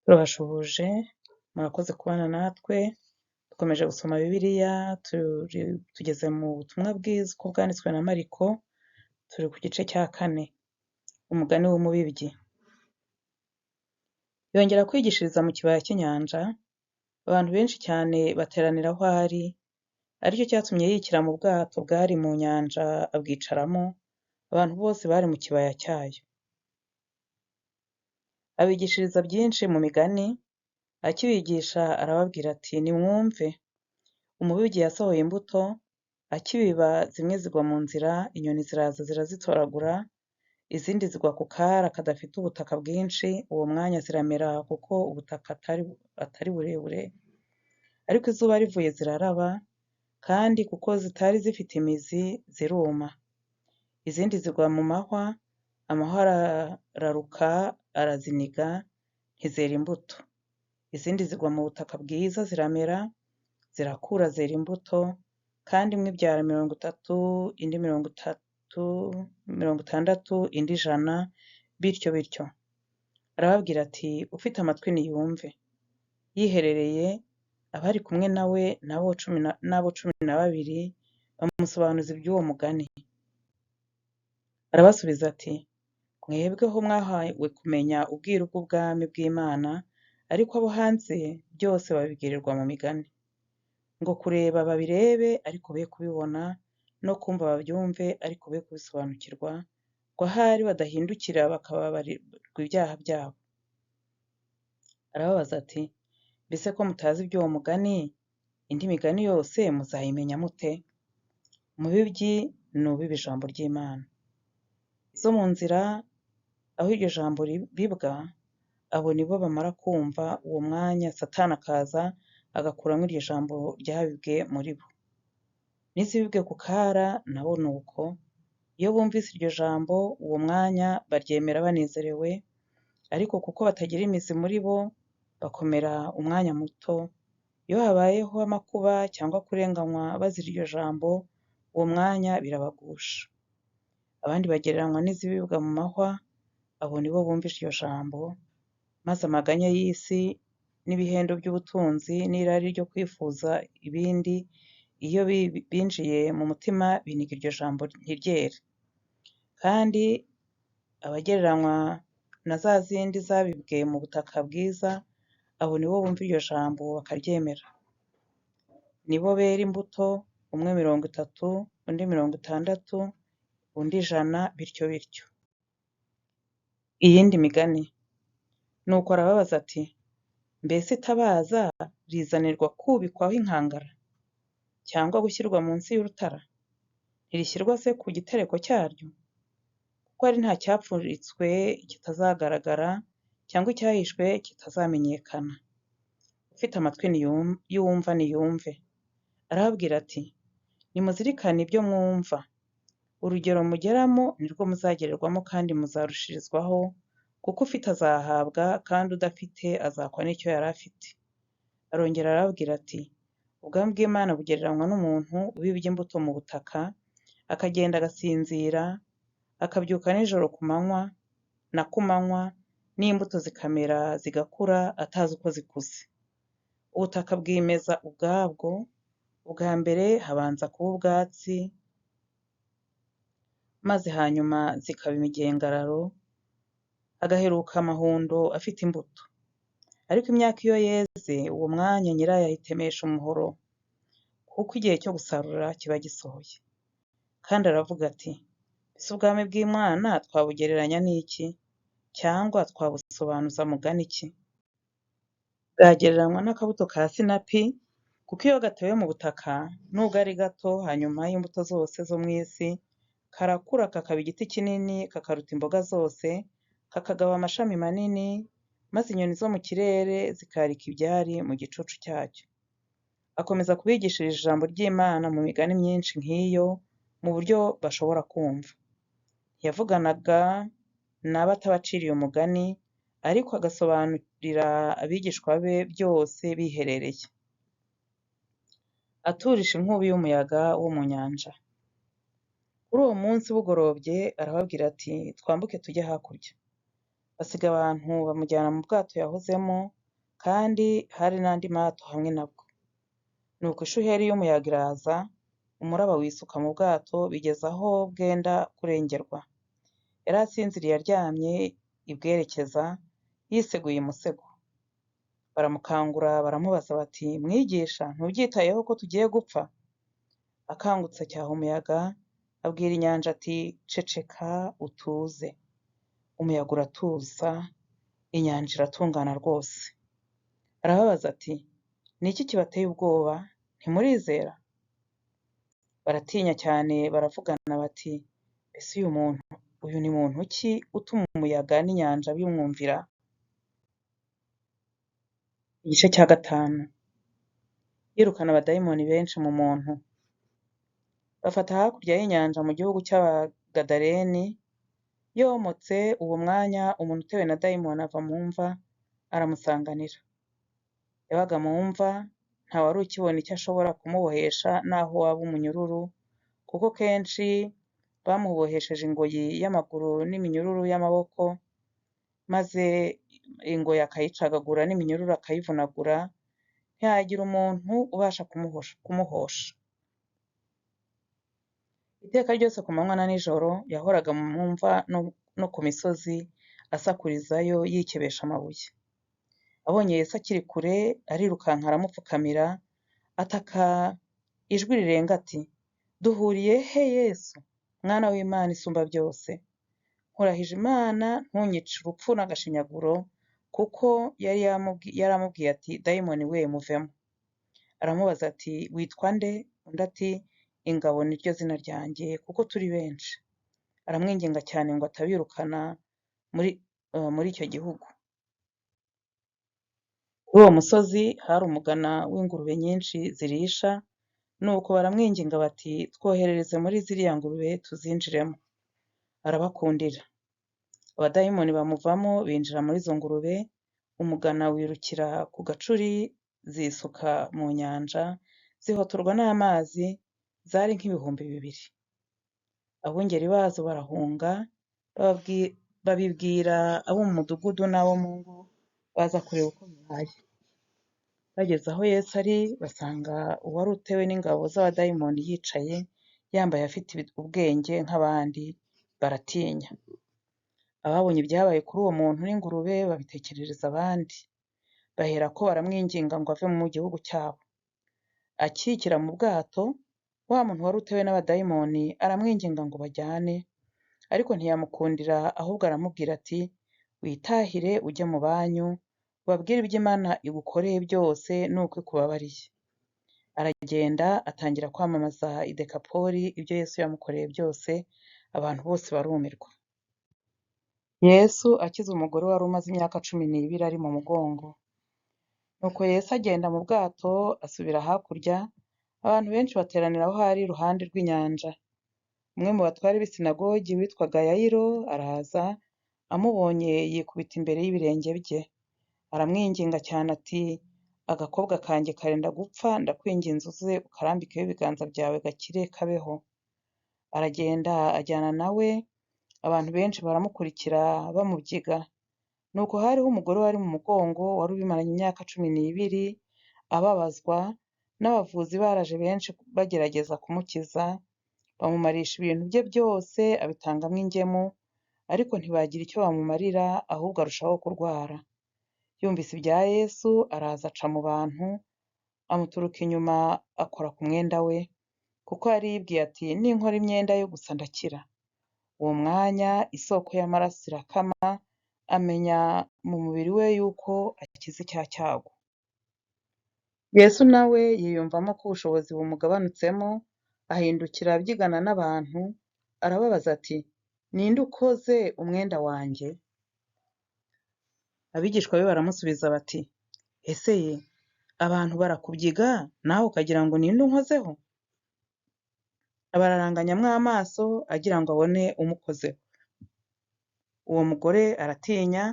Turabashuhuje, murakoze kubana natwe, dukomeje gusoma Bibiliya, tugeze mu butumwa bwiza uko bwanditswe na Mariko, turi ku gice cya 4, umugani w'umubibyi. Yongera kwigishiriza mu kibaya cy'inyanja, abantu benshi cyane bateranira aho ari, aricyo cyatumye yikira mu bwato bwari mu nyanja abwicaramo, abantu bose bari mu kibaya cyayo. Abigishiriza byinshi mu migani, akibigisha arababwira ati nimwumve, umubibyi yasohoye imbuto, akibiba zimwe zigwa mu nzira, inyoni ziraza zirazitoragura, izindi zigwa ku kara kadafite ubutaka bwinshi, uwo mwanya ziramera kuko ubutaka atari burebure, ariko izuba rivuye ziraraba, kandi kuko zitari zifite imizi ziruma. Izindi zigwa mu mahwa, amahwa araruka araziniga, ntizera imbuto. Izindi zigwa mu butaka bwiza ziramera, zirakura zera imbuto, kandi imwe ibyara 30, indi 60, indi 100, bityo bityo. Arababwira ati ufite amatwi niyumve. Yiherereye, abari kumwe nawe n'abo 12 bamusobanuza iby'uwo mugani. Arabasubiza ati mwebweho mwahawe kumenya ubwiru bw'ubwami bw'Imana, ariko abo hanze byose babibwirirwa mu migani, ngo kureba babirebe ariko be kubibona, no kumva babyumve ariko be kubisobanukirwa, ngo ahari badahindukira bakababarirwa ibyaha byabo. Arababaza ati mbese ko mutazi iby'uwo mugani, indi migani yose muzayimenya mute? Umubibyi ni ubiba ijambo ry'Imana. Izo mu nzira aho iryo jambo ribwa, abo nibo bamara kumva, uwo mwanya Satani akaza agakuramo iryo jambo ryabibwe muri bo. N'izibibwe ku kara nabo ni uko, iyo bumvise iryo jambo uwo mwanya baryemera banezerewe, ariko kuko batagira imizi muri bo, bakomera umwanya muto. Iyo habayeho amakuba cyangwa kurenganywa bazira iryo jambo, uwo mwanya birabagusha. Abandi bagereranywa n'izibibwa mu mahwa, abo nibo bumvise iryo jambo, maze amaganya y'isi n'ibihendo by'ubutunzi n'irari ryo kwifuza ibindi, iyo binjiye mu mutima biniga iryo jambo ntiryere. Kandi abagereranywa na za zindi zabibwe mu butaka bwiza, abo nibo bumva iryo jambo bakaryemera. Nibo bera imbuto, umwe 30, undi 60, undi 100, bityo bityo. Iyindi migani. Nuko arababaza ati mbese itabaza rizanirwa kubikwaho inkangara, cyangwa gushyirwa munsi y'urutara? Ntirishyirwa se ku gitereko cyaryo? Kuko ari nta cyapfuritswe kitazagaragara, cyangwa icyahishwe kitazamenyekana. Ufite amatwi yumva niyumve. Arababwira ati nimuzirikane ibyo mwumva. Urugero mugeramo nirwo muzagererwamo kandi muzarushirizwaho, kuko ufite azahabwa, kandi udafite azakwa n'icyo yari afite. Arongera arababwira ati ubwami bw'Imana bugereranywa n'umuntu ubibye imbuto mu butaka, akagenda agasinzira, akabyuka nijoro ku manywa, n'imbuto zikamera zigakura atazi uko zikuze. Ubutaka bwimeza ubwabwo, ubwa mbere habanza kuba ubwatsi, maze hanyuma zikaba imigengararo, hagaheruka amahundo afite imbuto. Ariko imyaka iyo yeze, uwo mwanya nyirayo ayitemesha umuhoro, kuko igihe cyo gusarura kiba gisohoye. Kandi aravuga ati ese ubwami bw'Imana twabugereranya n'iki? Cyangwa twabusobanuza mugani ki? Bwagereranywa n'akabuto ka sinapi, kuko iyo gatewe mu butaka, nubwo ari gato, hanyuma y'imbuto zose zo mu isi, karakura kakaba igiti kinini, kakaruta imboga zose, kakagaba amashami manini, maze inyoni zo mu kirere zikarika ibyari mu gicucu cyacyo. Akomeza kubigishiriza ijambo ry'Imana mu migani myinshi nk'iyo, mu buryo bashobora kumva. Yavuganaga nabo atabaciriye umugani, ariko agasobanurira abigishwa be byose biherereye. Aturisha inkubi y'umuyaga wo mu nyanja. Kuri uwo munsi bugorobye arababwira ati twambuke tujye hakurya. basiga abantu bamujyana mu bwato yahozemo, kandi hari n'andi mato hamwe nabwo. Nuko ishuheri y'umuyaga iraza, umuraba wisuka mu bwato bigeza aho bwenda kurengerwa. Yari asinziriye aryamye ibwerekeza, yiseguye umusego. Baramukangura baramubaza bati, "Mwigisha, ntubyitayeho ko tugiye gupfa?" Akangutse acyaha umuyaga, abwira inyanja ati, "Ceceka utuze." Umuyaga uratuza, inyanja iratungana rwose. Arababaza ati, "Ni iki kibateye ubwoba? Ntimurizera?" Baratinya cyane baravugana bati, "Mbese uyu ni muntu ki utuma umuyaga n'inyanja bimwumvira?" Igice cya 5. Yirukana abadayimoni benshi mu muntu. Bafata hakurya y'inyanja mu gihugu cy'Abagadareni. Yomotse uwo mwanya umuntu utewe na dayimoni ava mu mva, aramusanganira. Yabaga mu mva, ntawari ukibona icyo ashobora kumubohesha naho waba umunyururu, kuko kenshi bamubohesheje ingoyi y'amaguru n'iminyururu y'amaboko, maze ingoyi akayicagagura n'iminyururu akayivunagura, ntihagira umuntu ubasha kumuhosha. Iteka ryose ku manywa na nijoro yahoraga mu mva no ku misozi asakurizayo yikebesha amabuye. Abonye Yesu akiri kure, arirukanka aramupfukamira, ataka ijwi rirenga ati, "Duhuriye he Yesu, Mwana w'Imana isumba byose? Nkurahije Imana ntunyice urupfu n'agashinyaguro." Kuko yari yaramubwiye ati, "Dayimoni we muvemo." Aramubaza ati, "Witwa nde?" Undi ati, "Ingabo ni ryo zina ryanjye, kuko turi benshi." Aramwinginga cyane ngo atabirukana muri icyo gihugu. Kuri uwo musozi hari umugana w'ingurube nyinshi zirisha, nuko baramwinginga bati, "Twoherereze muri ziriya ngurube tuzinjiremo." Arabakundira. Abadayimoni bamuvamo binjira muri izo ngurube, umugana wirukira ku gacuri zisuka mu nyanja, zihotorwa n'amazi, zari nk'ibihumbi 2. Abungeri bazo barahunga, babibwira abo mu mudugudu n'abo mu ngo, baza kureba uko bibaye. Bageze aho Yesu ari, basanga uwari utewe n'ingabo z'abadayimoni yicaye, yambaye afite ubwenge nk'abandi, baratinya. Ababonye ibyabaye kuri uwo muntu n'ingurube babitekerereza abandi. Baherako baramwinginga ngo ave mu gihugu cyabo. Akikira mu bwato, wa muntu wari utewe n'abadayimoni aramwinginga ngo bajyane, ariko ntiyamukundira, ahubwo aramubwira ati, "Witahire ujye mu banyu, ubabwire ibyo Imana igukoreye byose nuko ikubabariye." Aragenda atangira kwamamaza i Dekapoli ibyo Yesu yamukoreye byose, abantu bose barumirwa. Yesu akiza umugore wari umaze imyaka 12 ari mu mugongo. Nuko Yesu agenda mu bwato asubira hakurya, abantu benshi bateranira aho ari iruhande rw'inyanja. Umwe mu batware b'isinagogi witwaga Yayiro araza, amubonye yikubita imbere y'ibirenge bye. Aramwinginga cyane ati, "Agakobwa kanjye karenda gupfa, ndakwinginze uze ukarambikeho ibiganza byawe gakire kabeho." Aragenda ajyana nawe, abantu benshi baramukurikira bamubyiga. Nuko hariho umugore wari mu mugongo wari ubimaranye imyaka 12, ababazwa, n'abavuzi baraje benshi bagerageza kumukiza, bamumarisha ibintu bye byose abitangamo ingemu, ariko ntibagira icyo bamumarira, ahubwo arushaho kurwara. Yumvise ibya Yesu araza aca mu bantu, amuturuka inyuma akora ku mwenda we, kuko yari yibwiye ati, "Ninkora imyenda yo gusa ndakira." Uwo mwanya isoko y'amaraso irakama, amenya mu mubiri we yuko akize cya cyago. Yesu nawe yiyumvamo ko ubushobozi bumugabanutsemo, ahindukira abyigana n'abantu, arababaza ati, "Ninde ukoze umwenda wanjye?" Abigishwa be baramusubiza bati, "Ese ye, abantu barakubyiga nawe ukagira ngo ninde unkozeho?" Abararanganyamo amaso agira ngo abone umukozeho. Uwo mugore aratinya,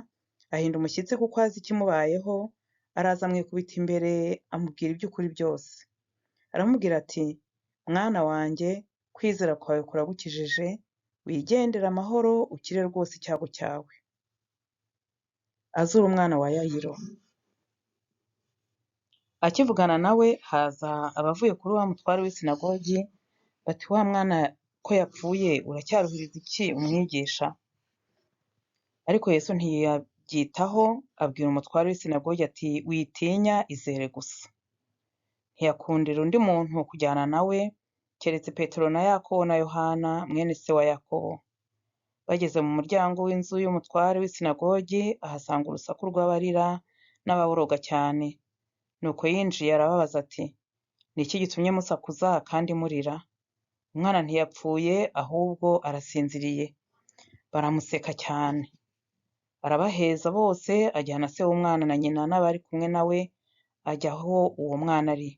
ahinda umushyitsi kuko azi ikimubayeho, araza amwikubita imbere amubwira iby'ukuri byose. Aramubwira ati, "Mwana wanjye, kwizera kwawe kuragukijije, wigendere amahoro ukire rwose icyago cyawe." azura umwana wa Yayiro. Akivugana nawe haza abavuye kuri wa mutware w'isinagogi bati wa mwana ko yapfuye uracyaruhiriza iki umwigisha? Ariko Yesu ntiyabyitaho, abwira umutware w'isinagogi ati witinya, izere gusa. Ntiyakundira undi muntu kujyana nawe keretse Petero na Yakobo na Yohana mwene se wa Yakobo. Bageze mu muryango w'inzu y'umutware w'isinagogi ahasanga urusaku rw'abarira n'ababoroga cyane. Nuko yinjiye arababaza ati ni iki gitumye musakuza kandi murira? Umwana ntiyapfuye ahubwo arasinziriye. Baramuseka cyane. Arabaheza bose, ajyana se w'umwana na nyina n'abari kumwe nawe ajya aho uwo mwana ari.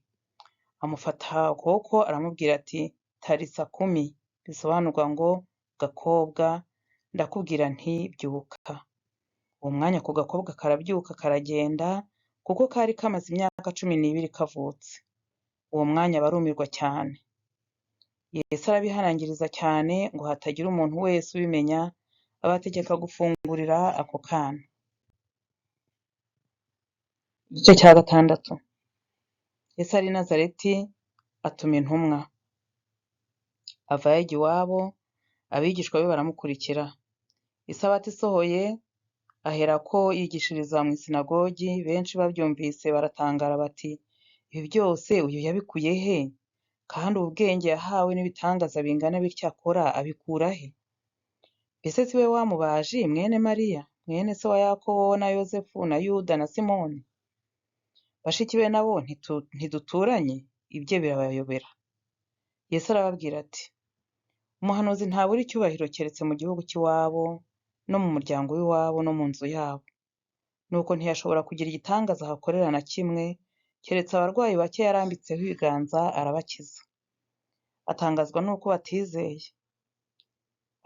Amufata ukuboko aramubwira ati tarisa kumi, bisobanurwa ngo gakobwa, ndakubwira nti byuka. Uwo mwanya ako gakobwa karabyuka karagenda, kuko kari kamaze imyaka 12 kavutse. Uwo mwanya barumirwa cyane. Yesu arabihanangiriza cyane ngo hatagira umuntu wese ubimenya, abategeka gufungurira ako kana. Igice cya 6. Yesu ari i Nazareti atuma intumwa. Ava yajya iwabo, abigishwa be baramukurikira. Isabato isohoye, aherako yigishiriza mu isinagogi, benshi babyumvise baratangara bati ibi byose uyu yabikuye he? Kandi ubu bwenge yahawe n'ibitangaza bingana bityo akora abikura he? Mbese si we wa mubaji mwene Mariya, mwene se wa Yakobo na Yosefu na Yuda na Simoni? Bashiki be nabo ntiduturanye? Ibye birabayobera. Yesu arababwira ati umuhanuzi ntabura icyubahiro keretse mu gihugu cy'iwabo no mu muryango w'iwabo no mu nzu yabo. Nuko ntiyashobora kugira igitangaza ahakorera na kimwe, keretse abarwayi bake yarambitseho ibiganza arabakiza. Atangazwa n'uko batizeye.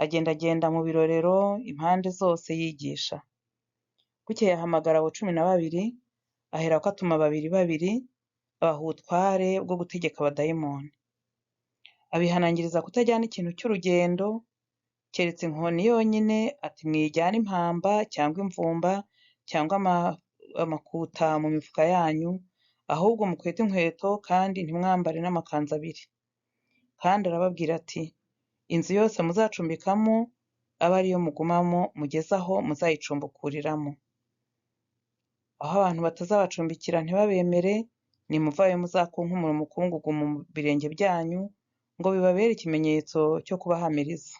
Agendagenda mu birorero impande zose yigisha. Bukeye ahamagara abo 12, aherako atuma 2 abaha ubutware bwo gutegeka abadayimoni. Abihanangiriza kutajyana ikintu cy'urugendo, keretse inkoni yonyine, ati mwijyana impamba cyangwa imvumba cyangwa amakuta mu mifuka yanyu, ahubwo mukwete inkweto kandi ntimwambare n'amakanzu 2. Kandi arababwira ati inzu yose muzacumbikamo abe ariyo mugumamo mugeze aho muzayicumbukuriramo. Aho abantu batazabacumbikira ntibabemere, nimuvayo muzakunkumura umukungugu mu birenge byanyu, ngo bibabere ikimenyetso cyo kubahamiriza.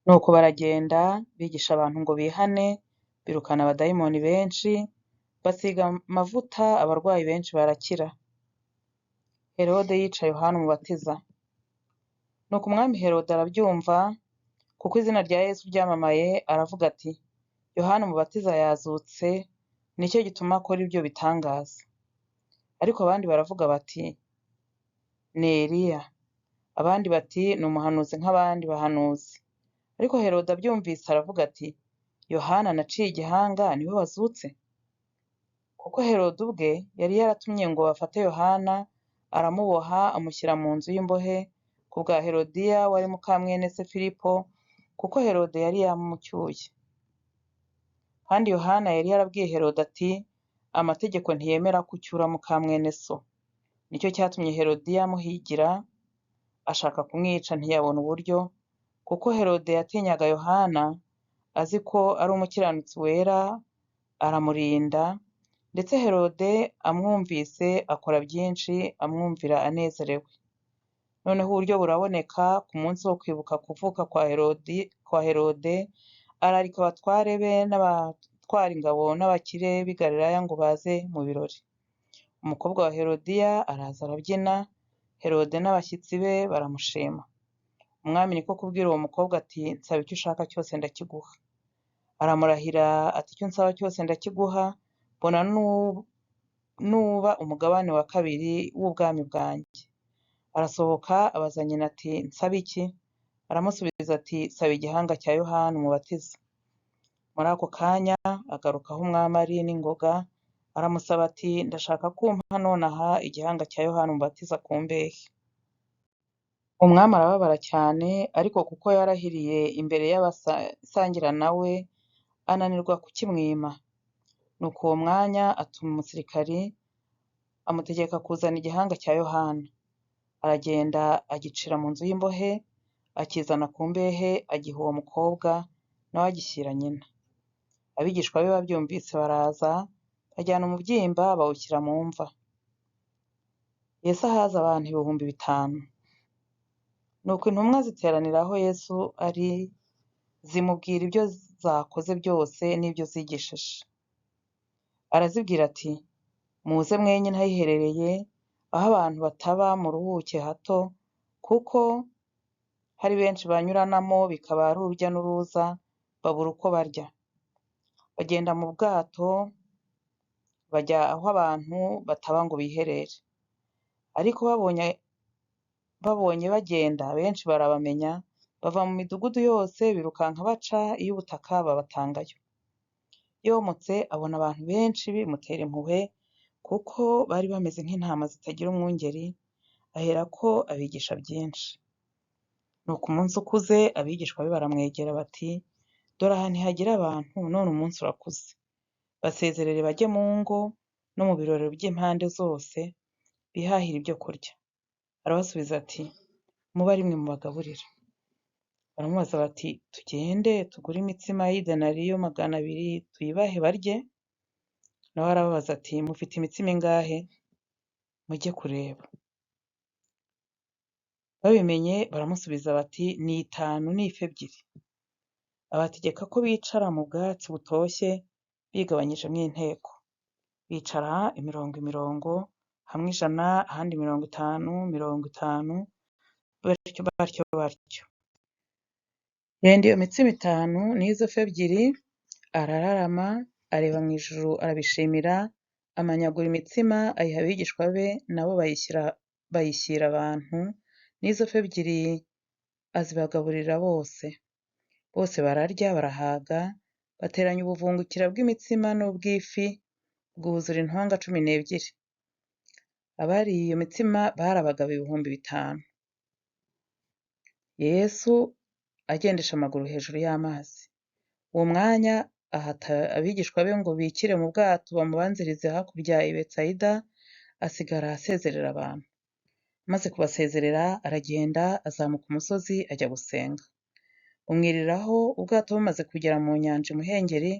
Nuko baragenda bigisha abantu ngo bihane, birukana abadayimoni benshi, basiga amavuta abarwayi benshi barakira. Herode yica Yohana umubatiza. Nuko umwami Herode arabyumva, kuko izina rya Yesu ryamamaye, aravuga ati Yohana umubatiza yazutse, nicyo gituma akora ibyo bitangaza. Ariko abandi baravuga bati ni Eliya, abandi bati ni umuhanuzi nk'abandi bahanuzi. Ariko Herode abyumvise aravuga ati Yohana naciye igihanga niwe wazutse. Kuko Herode ubwe yari yaratumye ngo bafate Yohana, aramuboha amushyira mu nzu y'imbohe ku bwa Herodiya wari mukamwene se Filipo, kuko Herode yari yamucyuye. Kandi Yohana yari yarabwiye Herode ati amategeko ntiyemera ko ucyura mukamwene so. Nicyo cyatumye Herodiya amuhigira, ashaka kumwica ntiyabona uburyo, kuko Herode yatinyaga Yohana, azi ko ari umukiranutsi wera, aramurinda. Ndetse Herode amwumvise akora byinshi amwumvira anezerewe. Noneho uburyo buraboneka ku munsi wo kwibuka kuvuka kwa Herode, ararika abatware be n'abatwara ingabo n'abakire b'i Galilaya ngo baze mu birori. Umukobwa wa Herodiya araza arabyina, Herode n'abashyitsi be baramushima. Umwami niko kubwira uwo mukobwa ati nsaba icyo ushaka cyose ndakiguha. Aramurahira ati icyo nsaba cyose ndakiguha, mbona nuba umugabane wa 2 w'ubwami bwanjye. Arasohoka abaza nyina ati nsaba iki? Aramusubiza ati saba igihanga cya Yohana umubatiza. Muri ako kanya agaruka aho umwami ari n'ingoga, aramusaba ati ndashaka kumpa nonaha igihanga cya Yohana umubatiza ku mbehe. Umwami arababara cyane, ariko kuko yarahiriye imbere y'abasangira na we, ananirwa kukimwima. Nuko uwo mwanya atuma umusirikari, amutegeka kuzana igihanga cya Yohana. Aragenda agicira mu nzu y'imbohe, akizana ku mbehe, agiha uwo mukobwa, na we agishyira nyina. Abigishwa be babyumvise baraza, bajyana umubyimba bawushyira mu mva. Yesu ahaza abantu 5,000. Nuko intumwa ziteranira aho Yesu ari, zimubwira ibyo zakoze byose n'ibyo zigishije. Arazibwira ati, muze mwenyine ahiherereye, aho abantu bataba muruhuke hato, kuko hari benshi banyuranamo, bikaba ari urujya n'uruza, babura uko barya. Bagenda mu bwato, bajya aho abantu bataba ngo biherere. Ariko babonye bagenda, benshi barabamenya, bava mu midugudu yose, birukanka baca iy'ubutaka babatangayo. Yomotse abona abantu benshi bimutera impuhwe, kuko bari bameze nk'intama zitagira umwungeri, aherako abigisha byinshi. Nuko umunsi ukuze, abigishwa be baramwegera bati, dore aha ntihagira abantu, none umunsi urakuze. Basezerere bajye mu ngo no mu birorero by'impande zose, bihahire ibyo kurya. Arabasubiza ati, mube ari mwe mubagaburira. Baramubaza bati, tugende tugure imitsima y'idenariyo 200 tuyibahe barye? Na we arababaza ati, mufite imitsima ingahe? Mujye kureba. Babimenye baramusubiza bati, ni 5 n'ifi 2. Abategeka ko bicara mu bwatsi butoshye, bigabanyijemo inteko. Bicara imirongo, hamwe 100, ahandi 50, batyo. Yenda iyo mitsima 5 n'izo fi 2, arararama, areba mu ijuru, arabishimira, amanyagura imitsima, ayiha abigishwa be, nabo bayishyira abantu, n'izo fi 2 azibagaburira bose. Bose bararya barahaga, bateranya ubuvungukira bw'imitsima n'ubw'ifi, bwuzura intonga 12. Abariye iyo mitsima bari abagabo 5,000. Yesu agendesha amaguru hejuru y'amazi. Uwo mwanya ahata abigishwa be ngo bikire mu bwato bamubanzirize hakurya i Betsaida, asigara asezerera abantu. Amaze kubasezerera, aragenda azamuka umusozi ajya gusenga. Bumwiriraho, ubwato bumaze kugera mu nyanja imuhengeri,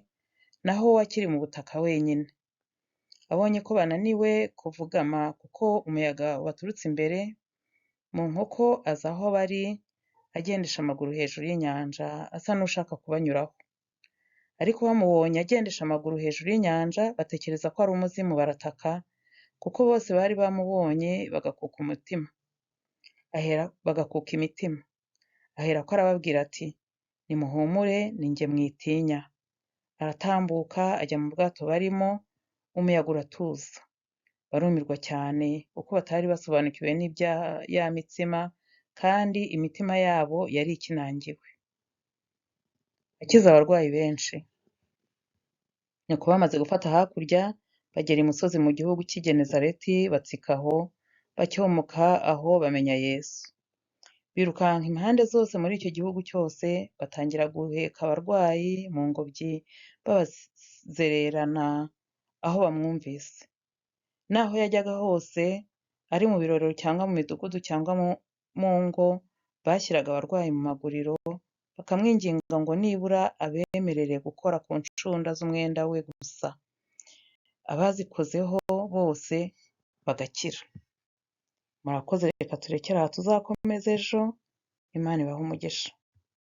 naho we akiri mu butaka wenyine. Abonye ko bananiwe kuvugama kuko umuyaga waturutse imbere, mu nkoko aza aho bari, agendesha amaguru hejuru y'inyanja, asa n'ushaka kubanyuraho. Ariko bamubonye agendesha amaguru hejuru y'inyanja, batekereza ko ari umuzimu, barataka, kuko bose bari bamubonye bagakuka imitima. Aherako arababwira ati, nimuhumure, ni jye mwitinya. Aratambuka ajya mu bwato barimo, umuyaga uratuza. Barumirwa cyane, kuko batari basobanukiwe n'ibya ya mitsima, kandi imitima yabo yari ikinangiwe. Akiza abarwayi benshi. Nuko bamaze gufata hakurya, bagera imusozi mu gihugu cy'i Genezareti, batsikaho, bacyomoka aho bamenya Yesu. Birukanka impande zose muri icyo gihugu cyose, batangira guheka abarwayi mu ngobyi, babazererana aho bamwumvise. Naho yajyaga hose, ari mu birorero cyangwa mu midugudu cyangwa mu ngo, bashyiraga abarwayi mu maguriro, bakamwinginga ngo nibura abemerere gukora ku ncunda z'umwenda we gusa. Abazikozeho bose bagakira. Murakoze, reka turekere aha, tuzakomeza ejo. Imana ibahe umugisha.